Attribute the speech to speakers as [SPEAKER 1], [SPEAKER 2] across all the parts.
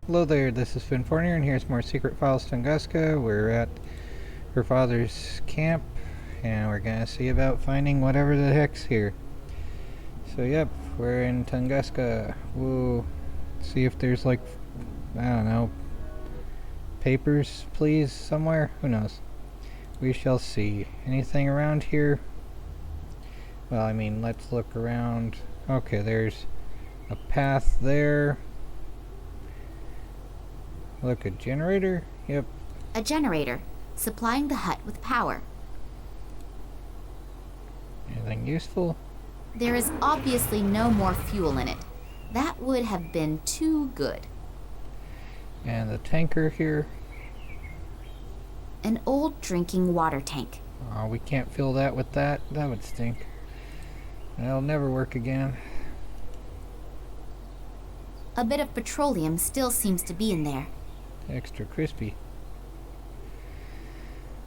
[SPEAKER 1] Hello there, this is Finn Fornier, and here's more Secret Files Tunguska. We're at her father's camp, and we're gonna see about finding whatever the heck's here. So yep, we're in Tunguska. We'll see if there's like, I don't know, papers, please, somewhere? Who knows? We shall see. Anything around here? Well, I mean, let's look around. Okay, there's a path there. Look, a generator? Yep.
[SPEAKER 2] A generator, supplying the hut with power.
[SPEAKER 1] Anything useful?
[SPEAKER 2] There is obviously no more fuel in it. That would have been too good.
[SPEAKER 1] And the tanker here.
[SPEAKER 2] An old drinking water tank.
[SPEAKER 1] Oh, we can't fill that with that. That would stink. That'll never work again.
[SPEAKER 2] A bit of petroleum still seems to be in there.
[SPEAKER 1] Extra crispy.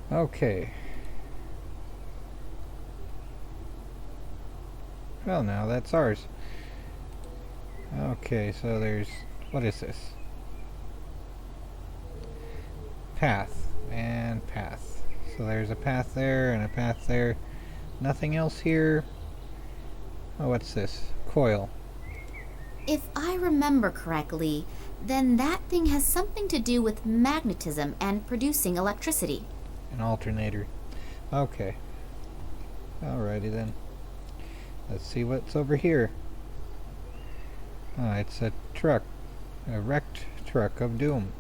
[SPEAKER 1] Okay. Well, now that's ours. Okay, so there's... what is this? Path. And path. So there's a path there and a path there. Nothing else here. Oh, what's this? Coil.
[SPEAKER 2] If I remember correctly, then that thing has something to do with magnetism and producing electricity.
[SPEAKER 1] An alternator. Okay. Alrighty then. Let's see what's over here. It's a truck. A wrecked truck of doom.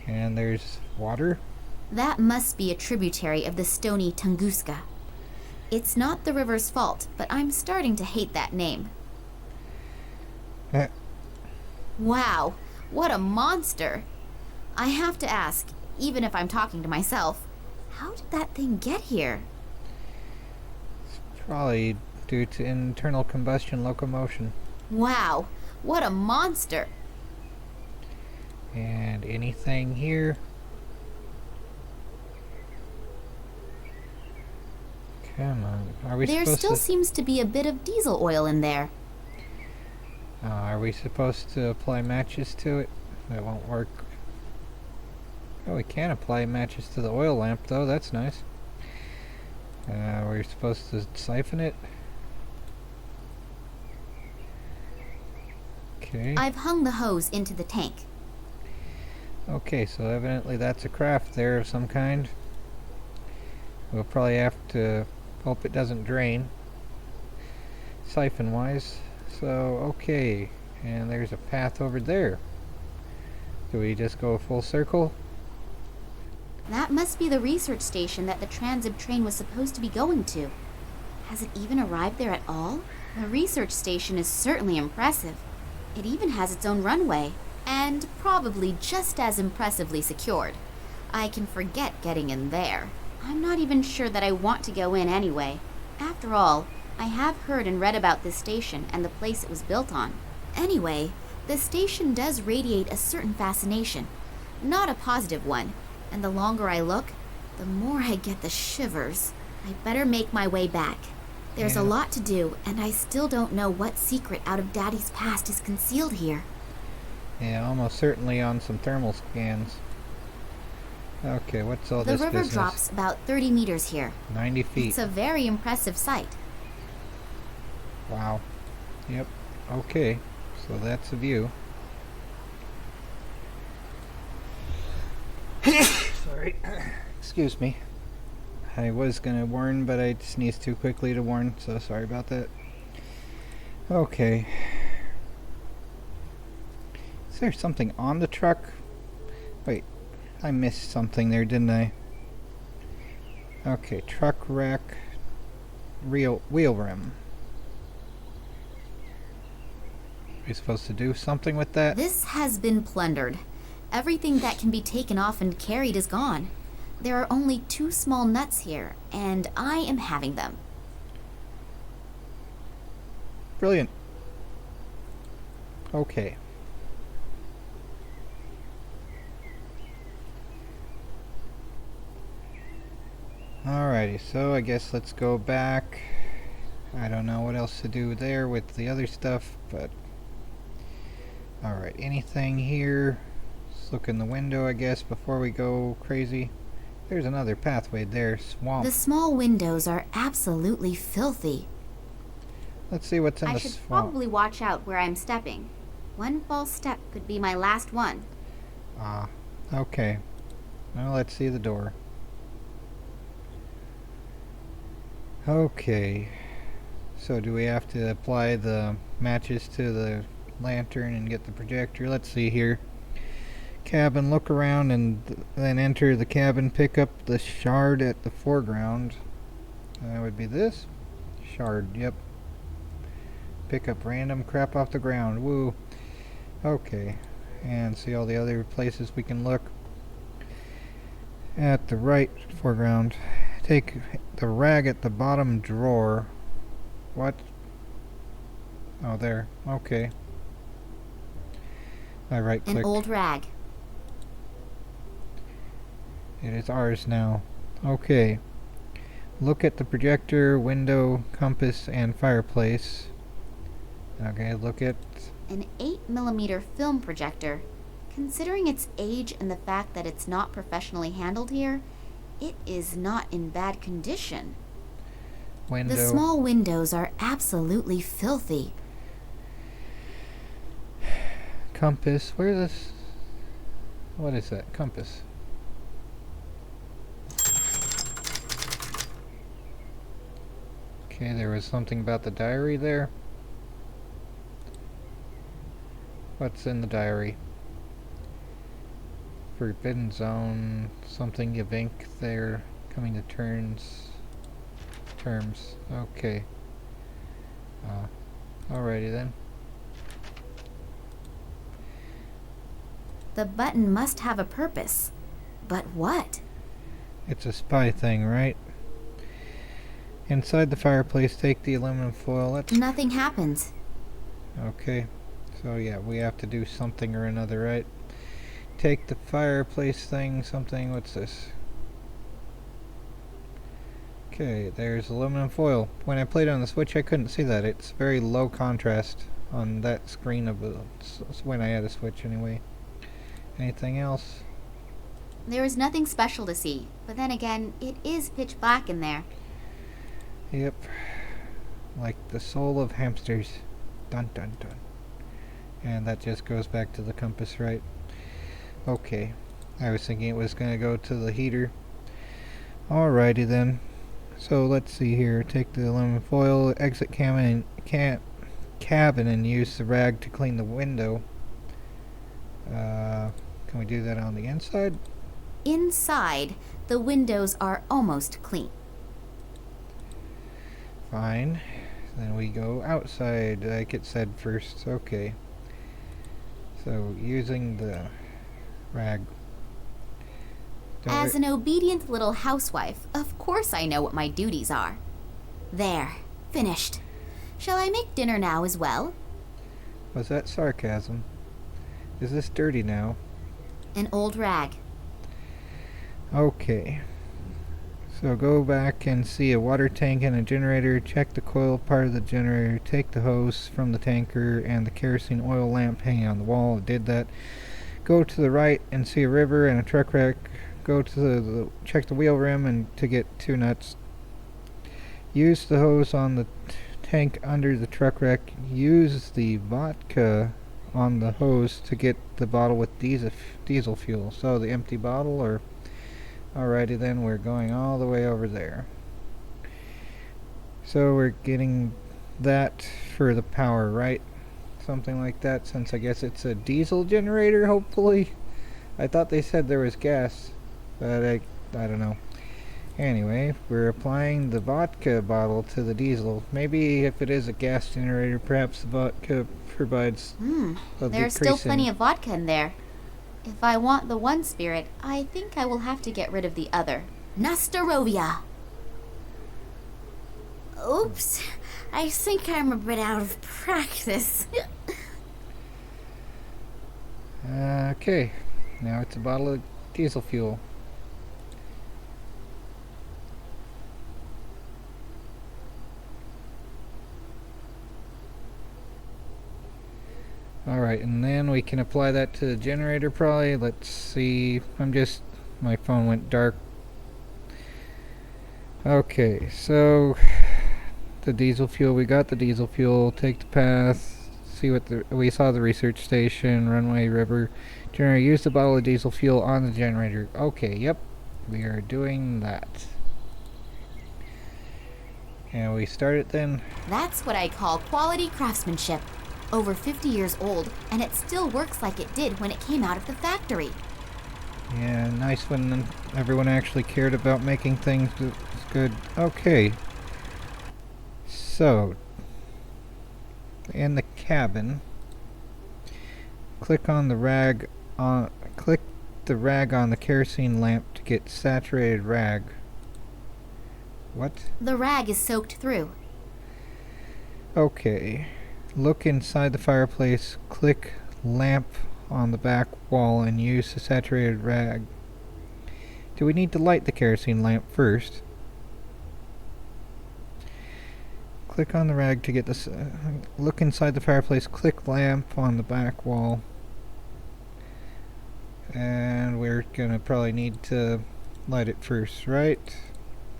[SPEAKER 1] And there's water.
[SPEAKER 2] That must be a tributary of the stony Tunguska. It's not the river's fault, but I'm starting to hate that name. Wow, what a monster! I have to ask, even if I'm talking to myself, how did that thing get here?
[SPEAKER 1] It's probably due to internal combustion locomotion.
[SPEAKER 2] Wow, what a monster!
[SPEAKER 1] And anything here? Come on, are we
[SPEAKER 2] There
[SPEAKER 1] supposed
[SPEAKER 2] still
[SPEAKER 1] to...
[SPEAKER 2] seems to be a bit of diesel oil in there.
[SPEAKER 1] Are we supposed to apply matches to it? That won't work. Oh, we can apply matches to the oil lamp though, that's nice. We're supposed to siphon it. Okay.
[SPEAKER 2] I've hung the hose into the tank.
[SPEAKER 1] Okay, so evidently that's a craft there of some kind. We'll probably have to hope it doesn't drain. Siphon wise. So, okay. And there's a path over there. Do we just go a full circle?
[SPEAKER 2] That must be the research station that the transit train was supposed to be going to. Has it even arrived there at all? The research station is certainly impressive. It even has its own runway, and probably just as impressively secured. I can forget getting in there. I'm not even sure that I want to go in anyway. After all, I have heard and read about this station and the place it was built on. Anyway, the station does radiate a certain fascination. Not a positive one, and the longer I look, the more I get the shivers. I better make my way back. There's a lot to do, and I still don't know what secret out of Daddy's past is concealed here.
[SPEAKER 1] Yeah, almost certainly on some thermal scans. Okay, what's all this
[SPEAKER 2] business? The river
[SPEAKER 1] business?
[SPEAKER 2] drops about 30 meters here.
[SPEAKER 1] 90 feet.
[SPEAKER 2] It's a very impressive sight.
[SPEAKER 1] Wow. Yep. Okay. So that's a view. Sorry. Excuse me. I was gonna warn, but I sneezed too quickly to warn, so sorry about that. Okay. Is there something on the truck? Wait, I missed something there, didn't I? Okay, truck rack, wheel rim. Are we supposed to do something with that?
[SPEAKER 2] This has been plundered. Everything that can be taken off and carried is gone. There are only 2 small nuts here, and I am having them.
[SPEAKER 1] Brilliant. Okay. Alrighty, so I guess let's go back. I don't know what else to do there with the other stuff, but Alright, anything here? Let's look in the window, I guess, before we go crazy. There's another pathway there, swamp.
[SPEAKER 2] The small windows are absolutely filthy.
[SPEAKER 1] Let's see what's in
[SPEAKER 2] I
[SPEAKER 1] the
[SPEAKER 2] should
[SPEAKER 1] swamp.
[SPEAKER 2] probably watch out where I'm stepping. One false step could be my last one.
[SPEAKER 1] Ah, okay. Well, let's see the door. Okay. So do we have to apply the matches to the lantern and get the projector? Let's see here. Cabin, look around and then enter the cabin. Pick up the shard at the foreground. That would be this. Shard, yep. Pick up random crap off the ground. Woo. Okay. And see all the other places we can look. At the right foreground. Take the rag at the bottom drawer. What? Oh, there. Okay. I right click.
[SPEAKER 2] An old rag.
[SPEAKER 1] It is ours now. Okay. Look at the projector, window, compass, and fireplace. Okay, look at...
[SPEAKER 2] An 8mm film projector. Considering its age and the fact that it's not professionally handled here, it is not in bad condition.
[SPEAKER 1] window.
[SPEAKER 2] The small windows are absolutely filthy.
[SPEAKER 1] Compass. Where's this? What is that? Compass. Okay, there was something about the diary there. What's in the diary? Forbidden zone. Something of ink there. Coming to terms. Okay. Alrighty then.
[SPEAKER 2] The button must have a purpose. But what?
[SPEAKER 1] It's a spy thing, right? Inside the fireplace, take the aluminum foil. Let's...
[SPEAKER 2] Nothing happens.
[SPEAKER 1] Okay. So yeah, we have to do something or another, right? Take the fireplace thing, something, what's this? Okay, there's aluminum foil. When I played on the Switch, I couldn't see that. It's very low contrast on that screen of the... when I had a Switch anyway. Anything else?
[SPEAKER 2] There is nothing special to see, but then again, it is pitch black in there.
[SPEAKER 1] Yep. Like the soul of hamsters. Dun dun dun. And that just goes back to the compass, right? Okay. I was thinking it was going to go to the heater. Alrighty then. So let's see here. Take the aluminum foil, exit cabin and use the rag to clean the window. Can we do that on the inside?
[SPEAKER 2] Inside, the windows are almost clean.
[SPEAKER 1] Fine. Then we go outside, like it said first. Okay. So, using the rag.
[SPEAKER 2] As an obedient little housewife, of course I know what my duties are. There. Finished. Shall I make dinner now as well?
[SPEAKER 1] Was that sarcasm? Is this dirty now?
[SPEAKER 2] An old rag.
[SPEAKER 1] Okay. So go back and see a water tank and a generator. Check the coil part of the generator. Take the hose from the tanker and the kerosene oil lamp hanging on the wall. I did that. Go to the right and see a river and a truck rack. Go to check the wheel rim and to get 2 nuts. Use the hose on the tank under the truck rack. Use the vodka on the hose to get the bottle with diesel fuel. So the empty bottle, or... Alrighty then, we're going all the way over there. So we're getting that for the power, right? Something like that, since I guess it's a diesel generator, hopefully. I thought they said there was gas, but I don't know. Anyway, we're applying the vodka bottle to the diesel. Maybe if it is a gas generator, perhaps the vodka provides
[SPEAKER 2] There's still plenty of vodka in there. If I want the one spirit, I think I will have to get rid of the other. Nastarovia! Oops, I think I'm a bit out of practice.
[SPEAKER 1] Okay, now it's a bottle of diesel fuel. Alright, and then we can apply that to the generator probably. Let's see. My phone went dark. Okay, so the diesel fuel, we got the diesel fuel, take the path, see what we saw the research station, runway, river, generator, use the bottle of diesel fuel on the generator. Okay, yep, we are doing that. And we start it then.
[SPEAKER 2] That's what I call quality craftsmanship. Over 50 years old, and it still works like it did when it came out of the factory.
[SPEAKER 1] Yeah, nice when everyone actually cared about making things good. Okay. So, in the cabin, click the rag on the kerosene lamp to get saturated rag. What?
[SPEAKER 2] The rag is soaked through.
[SPEAKER 1] Okay. Look inside the fireplace, click lamp on the back wall and use the saturated rag. Do we need to light the kerosene lamp first? Click on the rag to get this. Look inside the fireplace, click lamp on the back wall. And we're gonna probably need to light it first, right?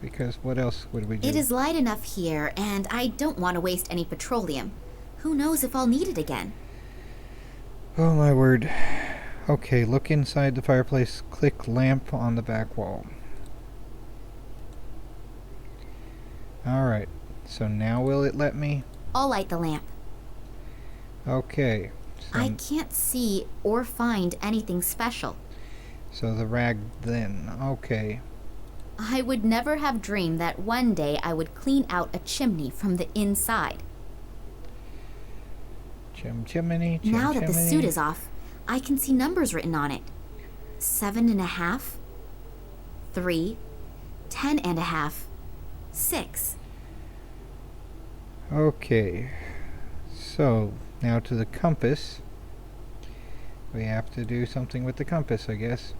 [SPEAKER 1] Because what else would we do?
[SPEAKER 2] It is light enough here, and I don't want to waste any petroleum. Who knows if I'll need it again?
[SPEAKER 1] Oh my word. Okay, look inside the fireplace, click lamp on the back wall. Alright, so now will it let me?
[SPEAKER 2] I'll light the lamp.
[SPEAKER 1] Okay. So
[SPEAKER 2] I can't see or find anything special.
[SPEAKER 1] So the rag then, okay.
[SPEAKER 2] I would never have dreamed that one day I would clean out a chimney from the inside.
[SPEAKER 1] Chimney.
[SPEAKER 2] Now that the suit is off, I can see numbers written on it. 7.5, 3, 10.5, 6.
[SPEAKER 1] Okay. So, now to the compass. We have to do something with the compass, I guess.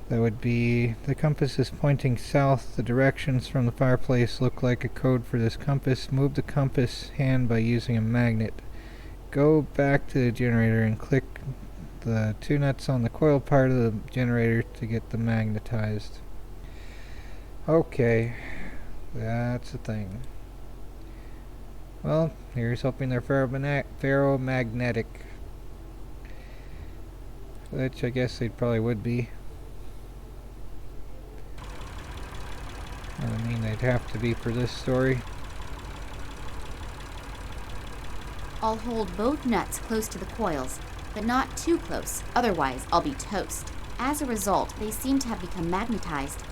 [SPEAKER 1] That would be, the compass is pointing south. The directions from the fireplace look like a code for this compass. Move the compass hand by using a magnet. Go back to the generator and click the two nuts on the coil part of the generator to get them magnetized. Okay, that's the thing. Well, here's hoping they're ferromagnetic. Which I guess they probably would be. I mean, they'd have to be for this story.
[SPEAKER 2] I'll hold both nuts close to the coils, but not too close, otherwise I'll be toast. As a result, they seem to have become magnetized.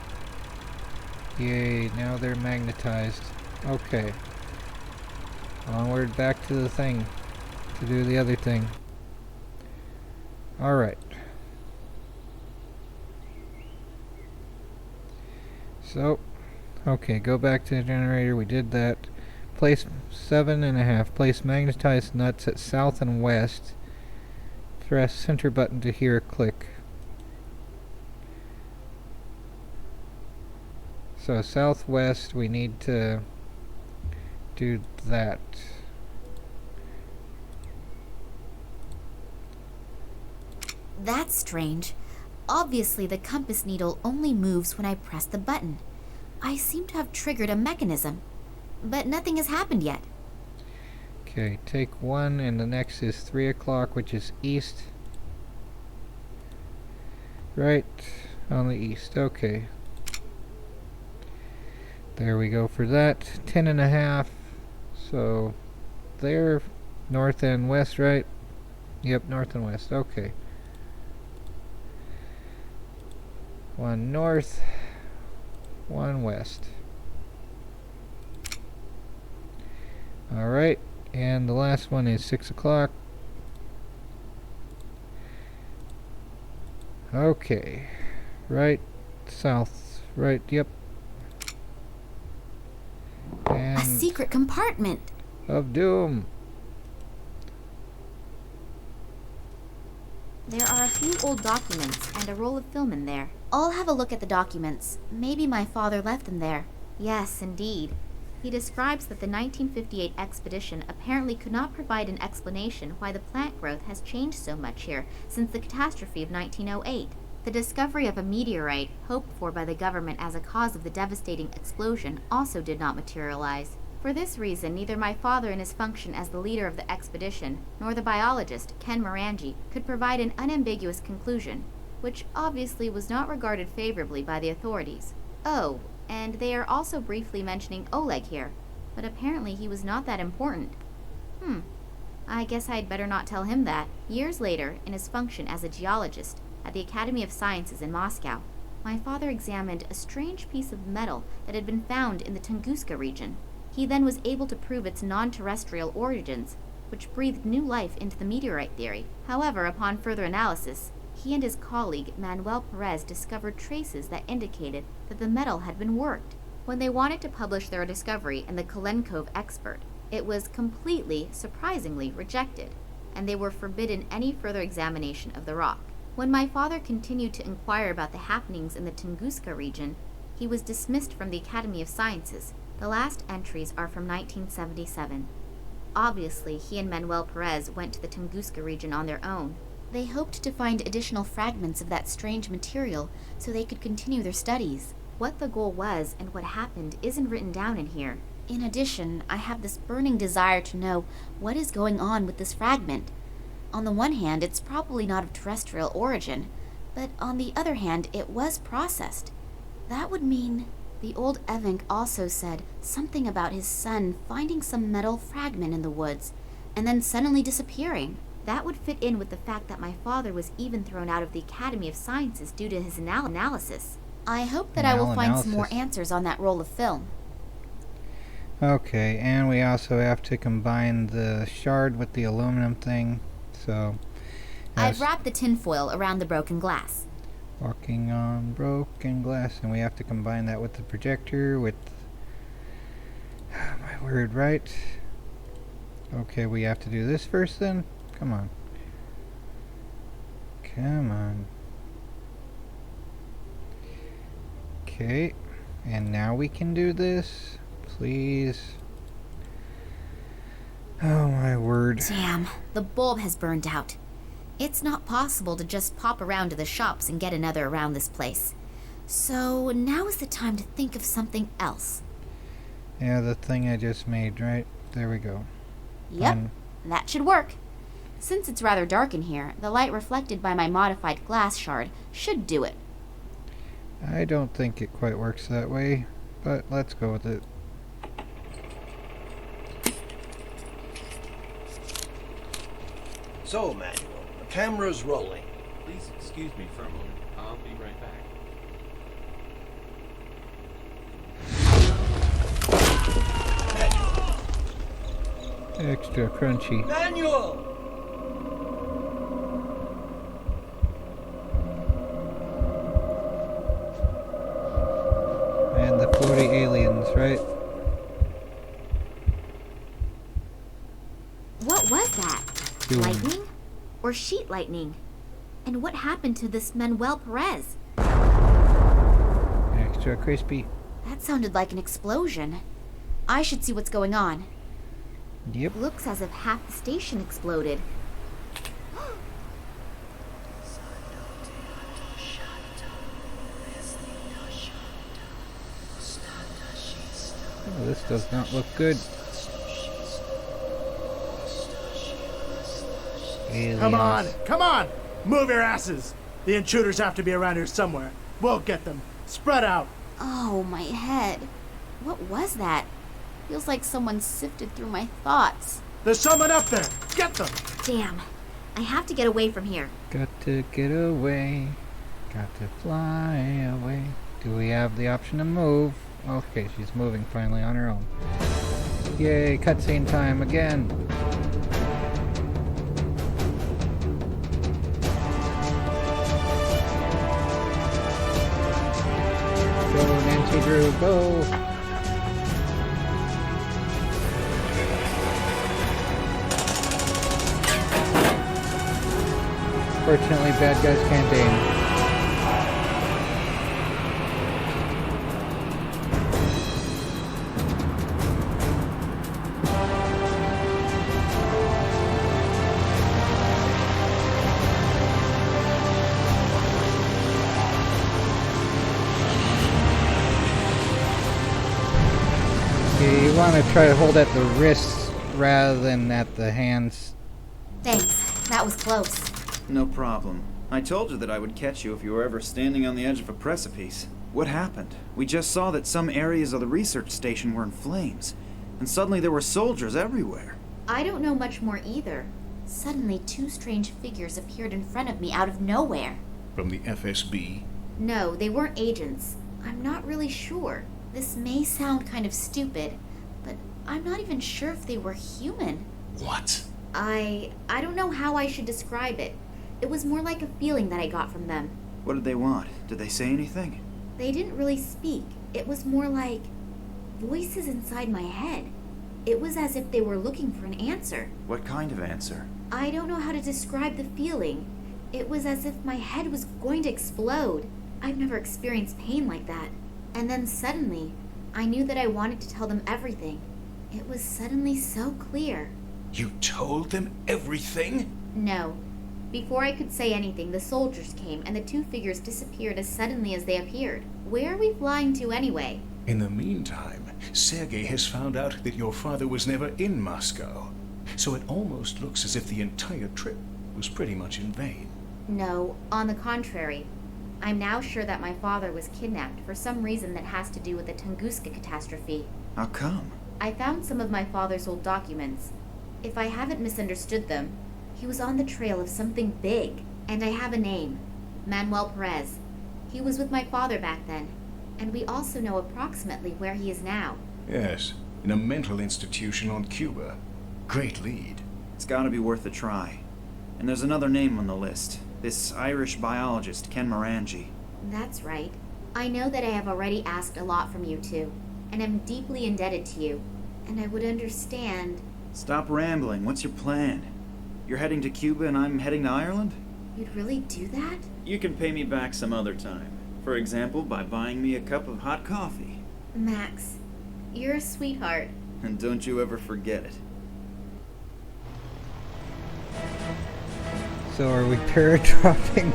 [SPEAKER 1] Yay, now they're magnetized. Okay. Onward back to the thing. To do the other thing. Alright. So, okay, go back to the generator. We did that. Place 7.5. Place magnetized nuts at south and west. Press center button to hear a click. So southwest, we need to do that.
[SPEAKER 2] That's strange. Obviously, the compass needle only moves when I press the button. I seem to have triggered a mechanism, but nothing has happened yet.
[SPEAKER 1] Okay, take one, and the next is 3 o'clock, which is east. Right on the east. Okay. There we go for that. 10.5. So, there, north and west, right? Yep, north and west. Okay. One north, one west. Alright, and the last one is 6 o'clock. Okay, right, south, right, yep. And
[SPEAKER 2] A secret compartment!
[SPEAKER 1] of doom.
[SPEAKER 2] There are a few old documents and a roll of film in there. I'll have a look at the documents. Maybe my father left them there. Yes, indeed. He describes that the 1958 expedition apparently could not provide an explanation why the plant growth has changed so much here since the catastrophe of 1908. The discovery of a meteorite, hoped for by the government as a cause of the devastating explosion, also did not materialize. For this reason, neither my father in his function as the leader of the expedition, nor the biologist, Ken Morangi, could provide an unambiguous conclusion, which obviously was not regarded favorably by the authorities. Oh, and they are also briefly mentioning Oleg here, but apparently he was not that important. I guess I'd better not tell him that. Years later, in his function as a geologist at the Academy of Sciences in Moscow, my father examined a strange piece of metal that had been found in the Tunguska region. He then was able to prove its non-terrestrial origins, which breathed new life into the meteorite theory. However, upon further analysis, he and his colleague Manuel Perez discovered traces that indicated that the metal had been worked. When they wanted to publish their discovery in the Kalenkov Expert, it was completely, surprisingly, rejected, and they were forbidden any further examination of the rock. When my father continued to inquire about the happenings in the Tunguska region, he was dismissed from the Academy of Sciences. The last entries are from 1977. Obviously, he and Manuel Perez went to the Tunguska region on their own. They hoped to find additional fragments of that strange material so they could continue their studies. What the goal was and what happened isn't written down in here. In addition, I have this burning desire to know what is going on with this fragment. On the one hand, it's probably not of terrestrial origin, but on the other hand, it was processed. That would mean... The old Evank also said something about his son finding some metal fragment in the woods, and then suddenly disappearing. That would fit in with the fact that my father was even thrown out of the Academy of Sciences due to his analysis. I hope that I will find some more answers on that roll of film.
[SPEAKER 1] Okay, and we also have to combine the shard with the aluminum thing, so...
[SPEAKER 2] I've wrapped the tinfoil around the broken glass.
[SPEAKER 1] Walking on broken glass, and we have to combine that with the projector, with... my word, right? Okay, we have to do this first then? Come on. Come on. Okay, and now we can do this. Please. Oh my word.
[SPEAKER 2] Damn, the bulb has burned out. It's not possible to just pop around to the shops and get another around this place. So now is the time to think of something else.
[SPEAKER 1] Yeah, the thing I just made, right? There we go.
[SPEAKER 2] Yep, that should work. Since it's rather dark in here, the light reflected by my modified glass shard should do it.
[SPEAKER 1] I don't think it quite works that way, but let's go with it.
[SPEAKER 3] So, Manuel, the camera's rolling.
[SPEAKER 4] Please excuse me for a moment. I'll be right back.
[SPEAKER 1] Extra crunchy.
[SPEAKER 3] Manuel!
[SPEAKER 1] And the floaty aliens, right?
[SPEAKER 2] What was that?
[SPEAKER 1] Doom.
[SPEAKER 2] Lightning? Or sheet lightning? And what happened to this Manuel Perez?
[SPEAKER 1] Extra crispy.
[SPEAKER 2] That sounded like an explosion. I should see what's going on.
[SPEAKER 1] Yep.
[SPEAKER 2] Looks as if half the station exploded.
[SPEAKER 1] Oh, this does not look good. Aliens.
[SPEAKER 5] Come on! Move your asses! The intruders have to be around here somewhere. We'll get them. Spread out!
[SPEAKER 2] Oh, my head. What was that? Feels like someone sifted through my thoughts.
[SPEAKER 5] There's someone up there! Get them!
[SPEAKER 2] Damn. I have to get away from here.
[SPEAKER 1] Got to get away. Got to fly away. Do we have the option to move? Okay, she's moving finally on her own. Yay, cutscene time again. Go, Nancy Drew, go! Fortunately, bad guys can't aim. want to try to hold at the wrists rather than at the hands.
[SPEAKER 2] Thanks. That was close.
[SPEAKER 6] No problem. I told you that I would catch you if you were ever standing on the edge of a precipice. What happened? We just saw that some areas of the research station were in flames, and suddenly there were soldiers everywhere.
[SPEAKER 2] I don't know much more either. Suddenly, two strange figures appeared in front of me out of nowhere.
[SPEAKER 7] From the FSB?
[SPEAKER 2] No, they weren't agents. I'm not really sure. This may sound kind of stupid, but I'm not even sure if they were human.
[SPEAKER 7] What?
[SPEAKER 2] I don't know how I should describe it. It was more like a feeling that I got from them.
[SPEAKER 6] What did they want? Did they say anything?
[SPEAKER 2] They didn't really speak. It was more like voices inside my head. It was as if they were looking for an answer.
[SPEAKER 6] What kind of answer?
[SPEAKER 2] I don't know how to describe the feeling. It was as if my head was going to explode. I've never experienced pain like that. And then suddenly, I knew that I wanted to tell them everything. It was suddenly so clear.
[SPEAKER 7] You told them everything?
[SPEAKER 2] No. Before I could say anything, the soldiers came, and the two figures disappeared as suddenly as they appeared. Where are we flying to anyway?
[SPEAKER 7] In the meantime, Sergei has found out that your father was never in Moscow. So it almost looks as if the entire trip was pretty much in vain.
[SPEAKER 2] No, on the contrary. I'm now sure that my father was kidnapped for some reason that has to do with the Tunguska catastrophe.
[SPEAKER 6] How come?
[SPEAKER 2] I found some of my father's old documents. If I haven't misunderstood them, he was on the trail of something big, and I have a name. Manuel Perez. He was with my father back then, and we also know approximately where he is now.
[SPEAKER 7] Yes, in a mental institution on Cuba. Great lead.
[SPEAKER 6] It's gotta be worth a try. And there's another name on the list. This Irish biologist, Ken Morangi.
[SPEAKER 2] That's right. I know that I have already asked a lot from you two, and am deeply indebted to you, and I would understand.
[SPEAKER 6] Stop rambling. What's your plan? You're heading to Cuba and I'm heading to Ireland?
[SPEAKER 2] You'd really do that?
[SPEAKER 6] You can pay me back some other time. For example, by buying me a cup of hot coffee.
[SPEAKER 2] Max, you're a sweetheart.
[SPEAKER 6] And don't you ever forget it.
[SPEAKER 1] So are we paratrooping?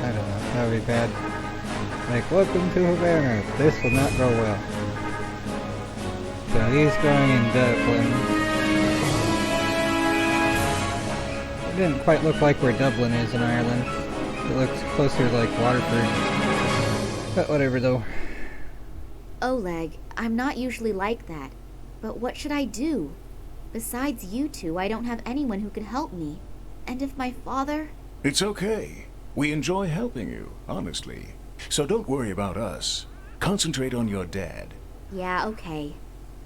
[SPEAKER 1] I don't know, that would be bad. Like, welcome to Havana. This will not go well. So he's going in Dublin. It didn't quite look like where Dublin is in Ireland. It looks closer to like Waterford. But whatever though.
[SPEAKER 2] Oleg, I'm not usually like that. But what should I do? Besides you two, I don't have anyone who could help me. And if my father...
[SPEAKER 7] It's okay. We enjoy helping you, honestly. So don't worry about us. Concentrate on your dad.
[SPEAKER 2] Yeah, okay.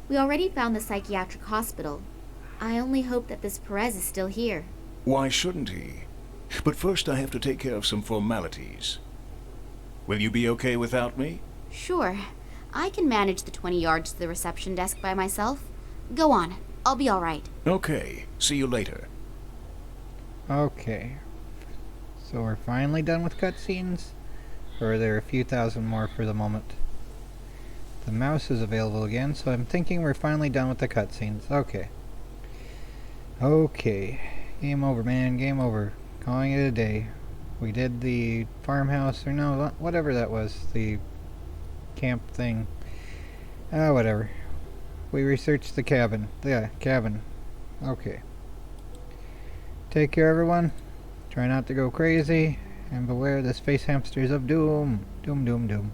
[SPEAKER 2] We already found the psychiatric hospital. I only hope that this Perez is still here.
[SPEAKER 7] Why shouldn't he? But first I have to take care of some formalities. Will you be okay without me?
[SPEAKER 2] Sure. I can manage the 20 yards to the reception desk by myself. Go on. I'll be all right.
[SPEAKER 7] Okay. See you later.
[SPEAKER 1] Okay. So we're finally done with cutscenes? Or are there a few thousand more for the moment? The mouse is available again, so I'm thinking we're finally done with the cutscenes. Okay. Okay. Game over, man. Game over. Calling it a day. We did the farmhouse, or no, whatever that was. The camp thing. Whatever. We researched the cabin. Yeah, cabin. Okay. Take care, everyone. Try not to go crazy. And beware the space hamsters of doom. Doom, doom, doom.